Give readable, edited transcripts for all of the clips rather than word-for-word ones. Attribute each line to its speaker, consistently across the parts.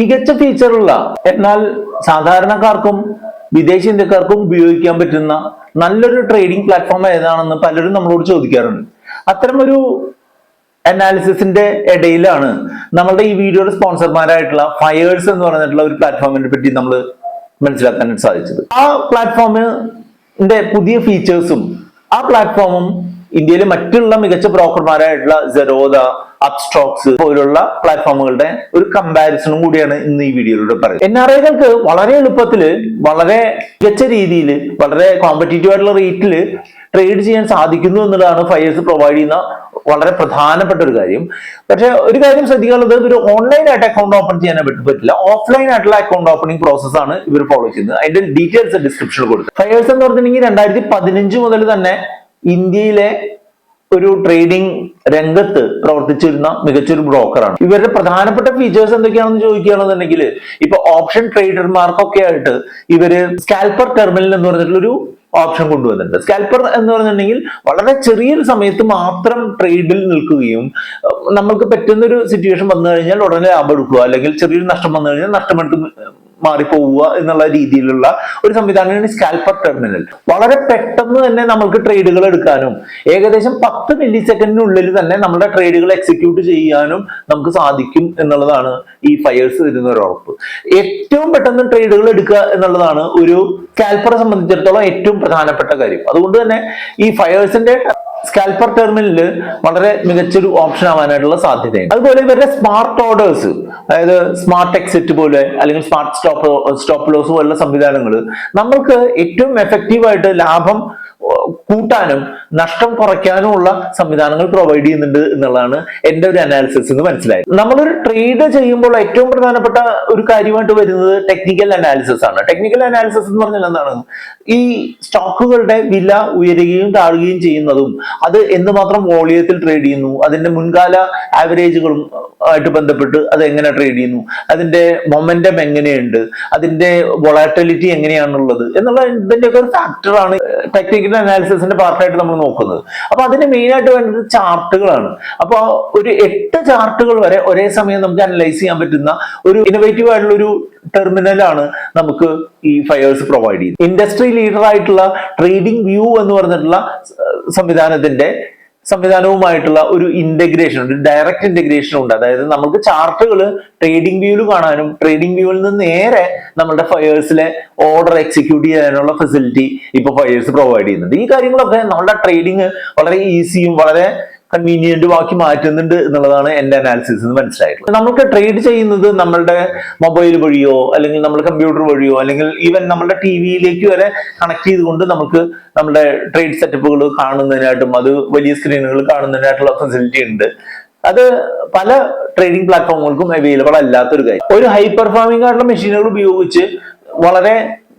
Speaker 1: മികച്ച ഫീച്ചറുള്ള എന്നാൽ സാധാരണക്കാർക്കും വിദേശ ഇന്ത്യക്കാർക്കും ഉപയോഗിക്കാൻ പറ്റുന്ന നല്ലൊരു ട്രേഡിംഗ് പ്ലാറ്റ്ഫോം ഏതാണെന്ന് പലരും നമ്മളോട് ചോദിക്കാറുണ്ട്. അത്തരമൊരു അനാലിസിസിന്റെ ഇടയിലാണ് നമ്മളുടെ ഈ വീഡിയോയുടെ സ്പോൺസർമാരായിട്ടുള്ള ഫയേഴ്സ് എന്ന് പറഞ്ഞിട്ടുള്ള ഒരു പ്ലാറ്റ്ഫോമിനെ പറ്റി നമ്മൾ മനസ്സിലാക്കാൻ സാധിച്ചത്. ആ പ്ലാറ്റ്ഫോമിന്റെ പുതിയ ഫീച്ചേഴ്സും ആ പ്ലാറ്റ്ഫോമും ഇന്ത്യയിലെ മറ്റുള്ള മികച്ച ബ്രോക്കർമാരായിട്ടുള്ള സെറോദ, അപ്സ്റ്റോക്സ് പോലുള്ള പ്ലാറ്റ്ഫോമുകളുടെ ഒരു കമ്പാരിസണും കൂടിയാണ് ഇന്ന് ഈ വീഡിയോയിലൂടെ പറയുന്നത്. NRIകൾക്ക് വളരെ എളുപ്പത്തിൽ, വളരെ മികച്ച രീതിയിൽ, വളരെ കോമ്പറ്റീറ്റീവ് ആയിട്ടുള്ള റേറ്റിൽ ട്രേഡ് ചെയ്യാൻ സാധിക്കുന്നു എന്നുള്ളതാണ് ഫയേഴ്സ് പ്രൊവൈഡ് ചെയ്യുന്ന വളരെ പ്രധാനപ്പെട്ട ഒരു കാര്യം. പക്ഷെ ഒരു കാര്യം ശ്രദ്ധിക്കാനുള്ളത്, ഒരു ഓൺലൈൻ ആയിട്ട് അക്കൗണ്ട് ഓപ്പൺ ചെയ്യാൻ പറ്റില്ല. ഓഫ്ലൈൻ ആയിട്ടുള്ള അക്കൗണ്ട് ഓപ്പണിംഗ് പ്രോസസ് ആണ് ഇവർ ഫോളോ ചെയ്യുന്നത്. അതിന്റെ ഡീറ്റെയിൽസ് ഡിസ്ക്രിപ്ഷനിൽ കൊടുത്തു. ഫയേഴ്സ് എന്ന് പറഞ്ഞിട്ടുണ്ടെങ്കിൽ 2015 മുതൽ തന്നെ ഇന്ത്യയിലെ ഒരു ട്രേഡിംഗ് രംഗത്ത് പ്രവർത്തിച്ചിരുന്ന മികച്ചൊരു ബ്രോക്കറാണ്. ഇവരുടെ പ്രധാനപ്പെട്ട ഫീച്ചേഴ്സ് എന്തൊക്കെയാണെന്ന് ചോദിക്കുകയാണെന്നുണ്ടെങ്കിൽ, ഇപ്പൊ ഓപ്ഷൻ ട്രേഡർമാർക്കൊക്കെ ആയിട്ട് ഇവര് സ്കാൽപ്പർ ടെർമിനൽ എന്ന് പറഞ്ഞിട്ടുള്ളൊരു ഓപ്ഷൻ കൊണ്ടുവന്നിട്ടുണ്ട്. സ്കാൽപ്പർ എന്ന് പറഞ്ഞിട്ടുണ്ടെങ്കിൽ വളരെ ചെറിയൊരു സമയത്ത് മാത്രം ട്രേഡിൽ നിൽക്കുകയും നമ്മൾക്ക് പറ്റുന്ന ഒരു സിറ്റുവേഷൻ വന്നു കഴിഞ്ഞാൽ ഉടനെ ലാഭം എടുക്കുക, അല്ലെങ്കിൽ ചെറിയൊരു നഷ്ടം വന്നു കഴിഞ്ഞാൽ നഷ്ടമെടുത്ത് മാറിപ്പോവുക എന്നുള്ള രീതിയിലുള്ള ഒരു സംവിധാനമാണ് സ്കാൽപ്പർ ടെർമിനൽ. വളരെ പെട്ടെന്ന് തന്നെ നമുക്ക് ട്രേഡുകൾ എടുക്കാനും ഏകദേശം 10 മില്ലി സെക്കൻഡിനുള്ളിൽ തന്നെ നമ്മുടെ ട്രേഡുകൾ എക്സിക്യൂട്ട് ചെയ്യാനും നമുക്ക് സാധിക്കും എന്നുള്ളതാണ് ഈ ഫയേഴ്സ് തരുന്ന ഒരു ഉറപ്പ്. ഏറ്റവും പെട്ടെന്ന് ട്രേഡുകൾ എടുക്കുക എന്നുള്ളതാണ് ഒരു സ്കാൽപ്പറെ സംബന്ധിച്ചിടത്തോളം ഏറ്റവും പ്രധാനപ്പെട്ട കാര്യം. അതുകൊണ്ട് തന്നെ ഈ ഫയേഴ്സിന്റെ സ്കാൽപ്പർ ടെർമിനലിൽ വളരെ മികച്ചൊരു ഓപ്ഷൻ ആവാനായിട്ടുള്ള സാധ്യതയുണ്ട്. അതുപോലെ ഇവരുടെ സ്മാർട്ട് ഓർഡേഴ്സ്, അതായത് സ്മാർട്ട് എക്സിറ്റ് പോലെ അല്ലെങ്കിൽ സ്മാർട്ട് സ്റ്റോപ്പ് ലോസ് പോലുള്ള സംവിധാനങ്ങൾ നമ്മൾക്ക് ഏറ്റവും എഫക്റ്റീവായിട്ട് ലാഭം കൂട്ടാനും നഷ്ടം കുറയ്ക്കാനും ഉള്ള സംവിധാനങ്ങൾ പ്രൊവൈഡ് ചെയ്യുന്നുണ്ട് എന്നുള്ളതാണ് എന്റെ ഒരു അനാലിസിസ് എന്ന് മനസ്സിലായത്. നമ്മളൊരു ട്രേഡ് ചെയ്യുമ്പോൾ ഏറ്റവും പ്രധാനപ്പെട്ട ഒരു കാര്യമായിട്ട് വരുന്നത് ടെക്നിക്കൽ അനാലിസിസ് ആണ്. ടെക്നിക്കൽ അനാലിസിസ് എന്ന് പറഞ്ഞാൽ എന്താണ്? ഈ സ്റ്റോക്കുകളുടെ വില ഉയരുകയും താഴുകയും ചെയ്യുന്നതും അത് എന്തുമാത്രം വോളിയത്തിൽ ട്രേഡ് ചെയ്യുന്നു, അതിന്റെ മുൻകാല ആവറേജുകളും ആയിട്ട് ബന്ധപ്പെട്ട് അത് എങ്ങനെ ട്രേഡ് ചെയ്യുന്നു, അതിന്റെ മൊമെന്റം എങ്ങനെയുണ്ട്, അതിന്റെ വൊളാറ്റിലിറ്റി എങ്ങനെയാണുള്ളത് എന്നുള്ള ഇതിന്റെയൊക്കെ ഒരു ഫാക്ടറാണ് ടെക്നിക്കൽ അനാലിസിസിന്റെ പാർട്ടായിട്ട് നമ്മൾ നോക്കുന്നത്. അപ്പൊ അതിന് മെയിൻ ആയിട്ട് വേണ്ടത് ചാർട്ടുകളാണ്. അപ്പൊ ഒരു 8 ചാർട്ടുകൾ വരെ ഒരേ സമയം നമുക്ക് അനലൈസ് ചെയ്യാൻ പറ്റുന്ന ഒരു ഇന്നോവേറ്റീവ് ആയിട്ടുള്ള ഒരു ടെർമിനലാണ് നമുക്ക് ഈ ഫയേഴ്സ് പ്രൊവൈഡ് ചെയ്യുന്നത്. ഇൻഡസ്ട്രി ലീഡർ ആയിട്ടുള്ള ട്രേഡിംഗ് വ്യൂ എന്ന് പറഞ്ഞിട്ടുള്ള സംവിധാനവുമായിട്ടുള്ള ഒരു ഇന്റഗ്രേഷൻ, ഒരു ഡയറക്റ്റ് ഇന്റഗ്രേഷൻ ഉണ്ട്. അതായത് നമുക്ക് ചാർട്ടുകൾ ട്രേഡിംഗ് വ്യൂവിൽ കാണാനും ട്രേഡിംഗ് വ്യൂവിൽ നിന്ന് നേരെ നമ്മുടെ ഫയേഴ്സിലെ ഓർഡർ എക്സിക്യൂട്ട് ചെയ്യാനുള്ള ഫെസിലിറ്റി ഇപ്പൊ ഫയേഴ്സ് പ്രൊവൈഡ് ചെയ്യുന്നുണ്ട്. ഈ കാര്യങ്ങളൊക്കെ നമ്മുടെ ട്രേഡിങ് വളരെ ഈസിയും വളരെ കൺവീനിയന്റും ആക്കി മാറ്റുന്നുണ്ട് എന്നുള്ളതാണ് എന്റെ അനാലിസിസ് എന്ന് മനസ്സിലായിട്ടുള്ളത്. നമുക്ക് ട്രേഡ് ചെയ്യുന്നത് നമ്മളുടെ മൊബൈൽ വഴിയോ അല്ലെങ്കിൽ നമ്മുടെ കമ്പ്യൂട്ടർ വഴിയോ അല്ലെങ്കിൽ ഈവൻ നമ്മുടെ ടിവിയിലേക്ക് വരെ കണക്ട് ചെയ്തുകൊണ്ട് നമുക്ക് നമ്മുടെ ട്രേഡ് സെറ്റപ്പുകൾ കാണുന്നതിനായിട്ടും അത് വലിയ സ്ക്രീനുകൾ കാണുന്നതിനായിട്ടുള്ള ഫെസിലിറ്റി ഉണ്ട്. അത് പല ട്രേഡിംഗ് പ്ലാറ്റ്ഫോമുകൾക്കും അവൈലബിൾ അല്ലാത്തൊരു കാര്യം. ഒരു ഹൈ പെർഫോമിംഗ് ആയിട്ടുള്ള മെഷീനുകൾ ഉപയോഗിച്ച് വളരെ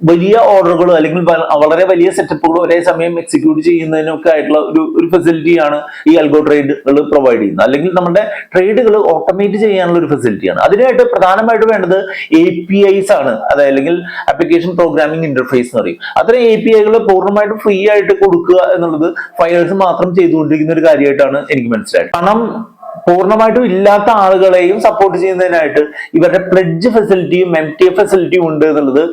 Speaker 1: വലിയ ഓർഡറുകൾ അല്ലെങ്കിൽ വളരെ വലിയ സെറ്റപ്പുകൾ ഒരേ സമയം എക്സിക്യൂട്ട് ചെയ്യുന്നതിനൊക്കെ ആയിട്ടുള്ള ഒരു ഫെസിലിറ്റിയാണ് ഈ അൽഗോ ട്രേഡുകൾ പ്രൊവൈഡ് ചെയ്യുന്നത്. അല്ലെങ്കിൽ നമ്മുടെ ട്രേഡുകൾ ഓട്ടോമേറ്റ് ചെയ്യാനുള്ള ഒരു ഫെസിലിറ്റിയാണ്. അതിനായിട്ട് പ്രധാനമായിട്ട് വേണ്ടത് APIs ആണ്, അതായത് അല്ലെങ്കിൽ ആപ്ലിക്കേഷൻ പ്രോഗ്രാമിംഗ് ഇന്റർഫേസ് എന്ന് പറയും. അത്തരം APIകൾ പൂർണ്ണമായിട്ടും ഫ്രീ ആയിട്ട് കൊടുക്കുക എന്നുള്ളത് ഫയേഴ്സ് മാത്രം ചെയ്തുകൊണ്ടിരിക്കുന്ന ഒരു കാര്യമായിട്ടാണ് എനിക്ക് മനസ്സിലായത്. പണം പൂർണ്ണമായിട്ടും ഇല്ലാത്ത ആളുകളെയും സപ്പോർട്ട് ചെയ്യുന്നതിനായിട്ട് ഇവരുടെ പ്ലെഡ്ജ് ഫെസിലിറ്റിയും MTF ഫെസിലിറ്റിയും ഉണ്ട് എന്നുള്ളത്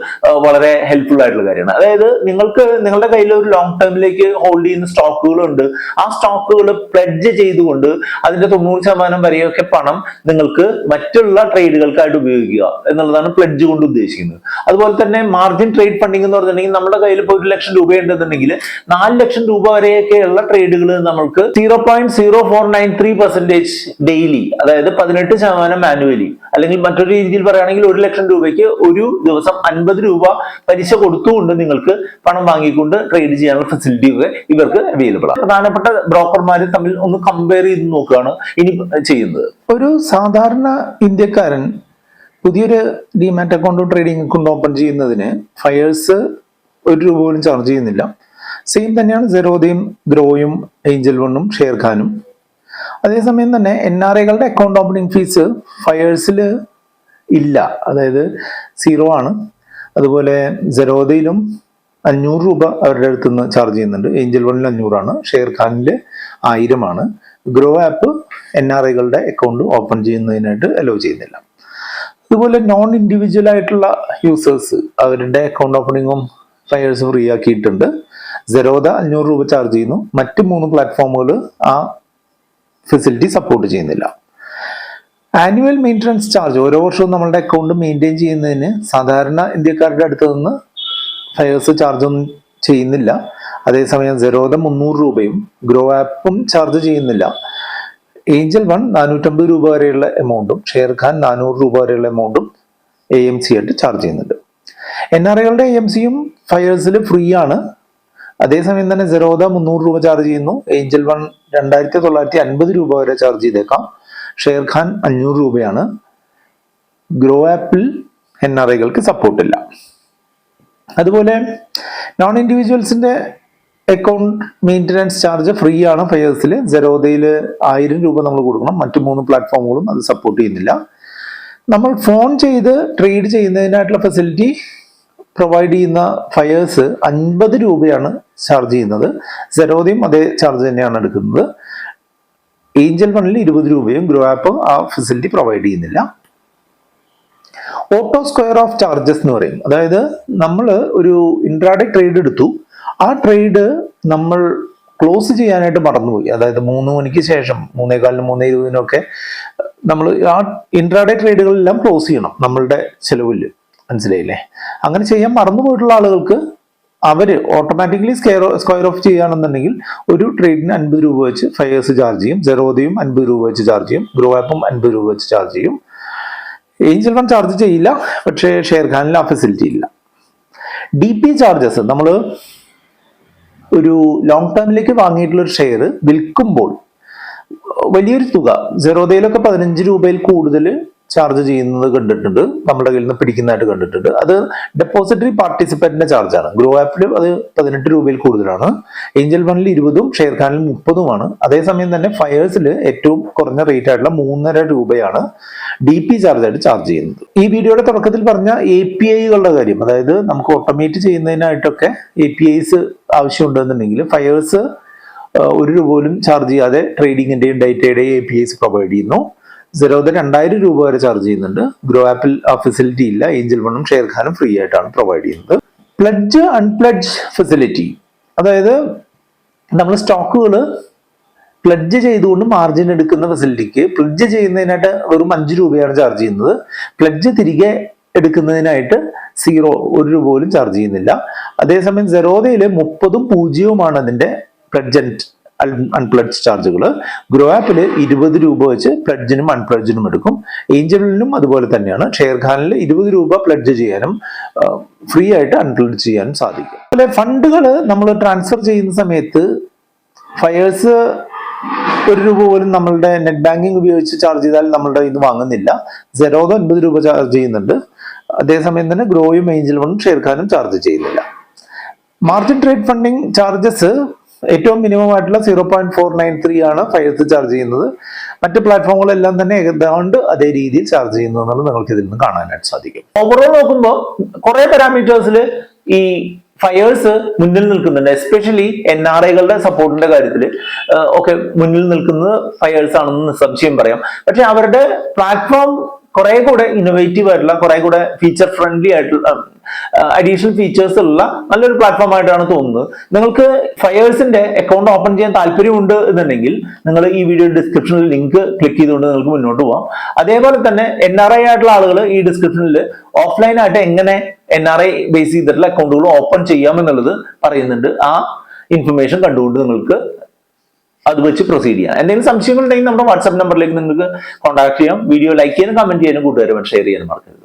Speaker 1: വളരെ ഹെൽപ്ഫുൾ ആയിട്ടുള്ള കാര്യമാണ്. അതായത് നിങ്ങൾക്ക് നിങ്ങളുടെ കയ്യിൽ ഒരു ലോങ് ടേമിലേക്ക് ഹോൾഡ് ചെയ്യുന്ന സ്റ്റോക്കുകളുണ്ട്. ആ സ്റ്റോക്കുകൾ പ്ലെഡ്ജ് ചെയ്തുകൊണ്ട് അതിന്റെ 90% വരെയൊക്കെ പണം നിങ്ങൾക്ക് മറ്റുള്ള ട്രേഡുകൾക്കായിട്ട് ഉപയോഗിക്കുക എന്നുള്ളതാണ് പ്ലെഡ്ജ് കൊണ്ട് ഉദ്ദേശിക്കുന്നത്. അതുപോലെ തന്നെ മാർജിൻ ട്രേഡ് ഫണ്ടിങ് എന്ന് പറഞ്ഞിട്ടുണ്ടെങ്കിൽ നമ്മുടെ കയ്യിൽ ഇപ്പോൾ 1 ലക്ഷം രൂപ ഉണ്ടെന്നുണ്ടെങ്കിൽ 4 ലക്ഷം രൂപ വരെയൊക്കെയുള്ള ട്രേഡുകൾ നമുക്ക് 0.0493% ഡെയിലി, അതായത് 18% മാനുവലി, അല്ലെങ്കിൽ മറ്റൊരു രീതിയിൽ പറയുകയാണെങ്കിൽ 1 ലക്ഷം രൂപയ്ക്ക് ഒരു ദിവസം 50 രൂപ പലിശ കൊടുത്തുകൊണ്ട് നിങ്ങൾക്ക് പണം വാങ്ങിക്കൊണ്ട് ട്രേഡ് ചെയ്യാനുള്ള ഫെസിലിറ്റി ഒക്കെ ഇവർക്ക് അവൈലബിൾ ആണ്. പ്രധാനപ്പെട്ട ബ്രോക്കർമാർ തമ്മിൽ ഒന്ന് കമ്പയർ ചെയ്ത് നോക്കുകയാണ് ഇനി ചെയ്യുന്നത്. ഒരു സാധാരണ ഇന്ത്യക്കാരൻ പുതിയൊരു ഡിമാറ്റ് അക്കൗണ്ടും ട്രേഡിംഗ് അക്കൗണ്ട് ഓപ്പൺ ചെയ്യുന്നതിന് ഫയേഴ്സ് 1 രൂപ പോലും ചാർജ് ചെയ്യുന്നില്ല. സെയിം തന്നെയാണ് സെറോദയും, ഗ്രോയും, ഏഞ്ചൽ വണ്ണും, ഷെയർഖാനും. അതേസമയം തന്നെ NRIകളുടെ അക്കൗണ്ട് ഓപ്പണിംഗ് ഫീസ് ഫയേഴ്സിൽ ഇല്ല, അതായത് 0 ആണ്. അതുപോലെ സെറോദയിലും 500 രൂപ അവരുടെ അടുത്ത് നിന്ന് ചാർജ് ചെയ്യുന്നുണ്ട്. ഏഞ്ചൽ വണ്ണിൽ 500 ആണ്, ഷെയർഖാനിൽ 1000 ആണ്. ഗ്രോ ആപ്പ് NRIകളുടെ അക്കൗണ്ട് ഓപ്പൺ ചെയ്യുന്നതിനായിട്ട് അലോ ചെയ്യുന്നില്ല. ഇതുപോലെ നോൺ ഇൻഡിവിജ്വൽ ആയിട്ടുള്ള യൂസേഴ്സ് അവരുടെ അക്കൗണ്ട് ഓപ്പണിങ്ങും ഫയേഴ്സ് ഫ്രീ ആക്കിയിട്ടുണ്ട്. സെറോദ 500 രൂപ ചാർജ് ചെയ്യുന്നു. മറ്റ് 3 പ്ലാറ്റ്ഫോമുകൾ ആ ഫെസിലിറ്റി സപ്പോർട്ട് ചെയ്യുന്നില്ല. ആനുവൽ മെയിൻ്റനൻസ് ചാർജ് ഓരോ വർഷവും നമ്മളുടെ അക്കൗണ്ട് മെയിൻറ്റെയിൻ ചെയ്യുന്നതിന് സാധാരണ ഇന്ത്യക്കാരുടെ അടുത്ത് നിന്ന് ഫയേഴ്സ് ചാർജ് ഒന്നും ചെയ്യുന്നില്ല. അതേസമയം സെറോദ 300 രൂപയും ഗ്രോ ആപ്പും ചാർജ് ചെയ്യുന്നില്ല. ഏഞ്ചൽ 1 450 രൂപ വരെയുള്ള എമൗണ്ടും ഷെയർഖാൻ 400 രൂപ വരെയുള്ള എമൗണ്ടും AMC ആയിട്ട് ചാർജ് ചെയ്യുന്നുണ്ട്. NRIകളുടെ AMCയും ഫയേഴ്സിൽ ഫ്രീ ആണ്. അതേസമയം തന്നെ സെറോദ 300 രൂപ ചാർജ് ചെയ്യുന്നു. ഏഞ്ചൽ 1 2950 രൂപ വരെ ചാർജ് ചെയ്തേക്കാം. ഷെയർഖാൻ 500 രൂപയാണ്. ഗ്രോ ആപ്പിൽ NRIകൾക്ക് സപ്പോർട്ടില്ല. അതുപോലെ നോൺ ഇൻഡിവിജ്വൽസിന്റെ അക്കൗണ്ട് മെയിൻ്റനൻസ് ചാർജ് ഫ്രീ ആണ് ഫയേഴ്സിൽ. സെറോദയിൽ 1000 രൂപ നമ്മൾ കൊടുക്കണം. മറ്റു 3 പ്ലാറ്റ്ഫോമുകളും അത് സപ്പോർട്ട് ചെയ്യുന്നില്ല. നമ്മൾ ഫോൺ ചെയ്ത് ട്രേഡ് ചെയ്യുന്നതിനായിട്ടുള്ള ഫെസിലിറ്റി പ്രൊവൈഡ് ചെയ്യുന്ന ഫയേഴ്സ് 50 രൂപയാണ് ചാർജ് ചെയ്യുന്നത്. സെറോദയും അതേ ചാർജ് തന്നെയാണ് എടുക്കുന്നത്. ഏഞ്ചൽ 1ൽ 20 രൂപയും ഗ്രോ ആപ്പ് ആ ഫെസിലിറ്റി പ്രൊവൈഡ് ചെയ്യുന്നില്ല. ഓട്ടോ സ്ക്വയർ ഓഫ് ചാർജസ് എന്ന് പറയും. അതായത് നമ്മൾ ഒരു ഇൻട്രാഡേ ട്രേഡ് എടുത്തു, ആ ട്രേഡ് നമ്മൾ ക്ലോസ് ചെയ്യാനായിട്ട് മറന്നുപോയി. അതായത് 3 മണിക്ക് ശേഷം 3:15 3:20 നമ്മൾ ആ ഇൻട്രാഡേ ട്രേഡുകളെല്ലാം ക്ലോസ് ചെയ്യണം നമ്മളുടെ ചെലവിൽ. മനസ്സിലായില്ലേ? അങ്ങനെ ചെയ്യാൻ മറന്നുപോയിട്ടുള്ള ആളുകൾക്ക് അവര് ഓട്ടോമാറ്റിക്കലി സ്ക്വയർ ഓഫ് ചെയ്യുകയാണെന്നുണ്ടെങ്കിൽ ഒരു ട്രേഡിന് 50 രൂപ വെച്ച് ഫയേഴ്സ് ചാർജ് ചെയ്യും. സെറോദയും 50 രൂപ വെച്ച് ചാർജ് ചെയ്യും. ഗ്രോ ആപ്പും 50 രൂപ വെച്ച് ചാർജ് ചെയ്യും. ഏഞ്ചൽ 1 ചാർജ് ചെയ്യില്ല, പക്ഷേ ഷെയർഖാനിൽ ആ ഫെസിലിറ്റി ഇല്ല. DP ചാർജസ് നമ്മൾ ഒരു ലോങ് ടേമിലേക്ക് വാങ്ങിയിട്ടുള്ള ഒരു ഷെയർ വിൽക്കുമ്പോൾ വലിയൊരു തുക, സെറോദയിലൊക്കെ 15 രൂപയിൽ കൂടുതൽ ചാർജ് ചെയ്യുന്നത് കണ്ടിട്ടുണ്ട്, നമ്മുടെ കയ്യിൽ നിന്ന് പിടിക്കുന്നതായിട്ട് കണ്ടിട്ടുണ്ട്. അത് ഡെപ്പോസിറ്ററി പാർട്ടിസിപ്പന്റിന്റെ ചാർജാണ്. ഗ്രോ ആപ്പിൽ അത് 18 രൂപയിൽ കൂടുതലാണ്. ഏഞ്ചൽ 1ൽ 20ഉം ഷെയർഖാനിൽ 30ഉമാണ്. അതേസമയം തന്നെ ഫയേഴ്സിൽ ഏറ്റവും കുറഞ്ഞ റേറ്റ് ആയിട്ടുള്ള 3.5 രൂപയാണ് DP ചാർജായിട്ട് ചാർജ് ചെയ്യുന്നത്. ഈ വീഡിയോയുടെ തുടക്കത്തിൽ പറഞ്ഞ APIകളുടെ കാര്യം, അതായത് നമുക്ക് ഓട്ടോമേറ്റ് ചെയ്യുന്നതിനായിട്ടൊക്കെ APIs ആവശ്യമുണ്ടെന്നുണ്ടെങ്കിൽ ഫയേഴ്സ് 1 രൂപ പോലും ചാർജ് ചെയ്യാതെ ട്രേഡിങ്ങിന്റെയും ഡേറ്റയുടെയും APIs പ്രൊവൈഡ് ചെയ്യുന്നു. സെറോദ 2000 രൂപ വരെ ചാർജ് ചെയ്യുന്നുണ്ട്. ഗ്രോ ആപ്പിൽ ആ ഫെസിലിറ്റി ഇല്ല. ഏഞ്ചൽ 1ഉം ഷെയർഖാനും ഫ്രീ ആയിട്ടാണ് പ്രൊവൈഡ് ചെയ്യുന്നത്. പ്ലഡ്ജ് അൺപ്ലഡ്ജ് ഫെസിലിറ്റി, അതായത് നമ്മൾ സ്റ്റോക്കുകൾ പ്ലഡ്ജ് ചെയ്തുകൊണ്ട് മാർജിൻ എടുക്കുന്ന ഫെസിലിറ്റിക്ക് പ്ലഡ്ജ് ചെയ്യുന്നതിനായിട്ട് വെറും 5 രൂപയാണ് ചാർജ് ചെയ്യുന്നത്. പ്ലഡ്ജ് തിരികെ എടുക്കുന്നതിനായിട്ട് 1 രൂപ പോലും ചാർജ് ചെയ്യുന്നില്ല. അതേസമയം സെറോദയിൽ 30ഉം 0ഉമാണ് അതിന്റെ പ്ലഡ്ജ് അൺപ്ലഡ്ജ് ചാർജുകൾ. ഗ്രോ ആപ്പിൽ 20 രൂപ വെച്ച് പ്ലഡ്ജിനും അൺപ്ലഡ്ജിനും എടുക്കും. ഏഞ്ചലിനും അതുപോലെ തന്നെയാണ്. ഷെയർഖാനിൽ 20 രൂപ പ്ലഡ്ജ് ചെയ്യാനും ഫ്രീ ആയിട്ട് അൺപ്ലഡ്ജ് ചെയ്യാനും സാധിക്കും. അതുപോലെ ഫണ്ടുകൾ നമ്മൾ ട്രാൻസ്ഫർ ചെയ്യുന്ന സമയത്ത് ഫയേഴ്സ് 1 രൂപ പോലും നമ്മളുടെ നെറ്റ് ബാങ്കിങ് ഉപയോഗിച്ച് ചാർജ് ചെയ്താൽ നമ്മളുടെ ഇത് വാങ്ങുന്നില്ല. സെറോദ 50 രൂപ ചാർജ് ചെയ്യുന്നുണ്ട്. അതേസമയം തന്നെ ഗ്രോയും ഏഞ്ചൽ 1ഉം ഷെയർഖാനും ചാർജ് ചെയ്യുന്നില്ല. മാർജിൻ ട്രേഡ് ഫണ്ടിങ് ചാർജസ് ഏറ്റവും മിനിമം ആയിട്ടുള്ള 0.493 ആണ് ഫയേഴ്സ് ചാർജ് ചെയ്യുന്നത്. മറ്റ് പ്ലാറ്റ്ഫോമുകളെല്ലാം തന്നെ ഏതാണ്ട് അതേ രീതിയിൽ ചാർജ് ചെയ്യുന്നു എന്നുള്ളത് നിങ്ങൾക്ക് ഇതിൽ നിന്ന് കാണാനായിട്ട് സാധിക്കും. ഓവറോൾ നോക്കുമ്പോൾ കുറെ പാരാമീറ്റേഴ്സിൽ ഈ ഫയേഴ്സ് മുന്നിൽ നിൽക്കുന്നുണ്ട്. എസ്പെഷ്യലി NRIകളുടെ സപ്പോർട്ടിന്റെ കാര്യത്തിൽ ഒക്കെ മുന്നിൽ നിൽക്കുന്നത് ഫയേഴ്സ് ആണെന്ന് നിസ്സംശയം പറയാം. പക്ഷെ അവരുടെ പ്ലാറ്റ്ഫോം കുറെ കൂടെ ഇന്നോവേറ്റീവ് ആയിട്ടുള്ള, കുറെ കൂടെ ഫീച്ചർ ഫ്രണ്ട്ലി ആയിട്ടുള്ള, അഡീഷണൽ ഫീച്ചേഴ്സ് ഉള്ള നല്ലൊരു പ്ലാറ്റ്ഫോം ആയിട്ടാണ് തോന്നുന്നത്. നിങ്ങൾക്ക് ഫയേഴ്സിന്റെ അക്കൗണ്ട് ഓപ്പൺ ചെയ്യാൻ താല്പര്യമുണ്ട് എന്നുണ്ടെങ്കിൽ നിങ്ങൾ ഈ വീഡിയോ ഡിസ്ക്രിപ്ഷനിൽ ലിങ്ക് ക്ലിക്ക് ചെയ്തുകൊണ്ട് നിങ്ങൾക്ക് മുന്നോട്ട് പോകാം. അതേപോലെ തന്നെ NRI ആയിട്ടുള്ള ആളുകൾ ഈ ഡിസ്ക്രിപ്ഷനിൽ ഓഫ്ലൈൻ ആയിട്ട് എങ്ങനെ NRI ബേസ് ചെയ്തിട്ടുള്ള അക്കൗണ്ടുകൾ ഓപ്പൺ ചെയ്യാമെന്നുള്ളത് പറയുന്നുണ്ട്. ആ ഇൻഫർമേഷൻ കണ്ടുകൊണ്ട് നിങ്ങൾക്ക് അത് വെച്ച് പ്രൊസീഡ് ചെയ്യാം. എന്തെങ്കിലും സംശയങ്ങൾ ഉണ്ടെങ്കിൽ നമ്മുടെ വാട്സ്ആപ്പ് നമ്പറിലേക്ക് നിങ്ങൾക്ക് കോൺടാക്ട് ചെയ്യാം. വീഡിയോ ലൈക്ക് ചെയ്യാനും കമന്റ് ചെയ്യാനും കൂട്ടുകാരും ഷെയർ ചെയ്യാനും മറക്കരുത്.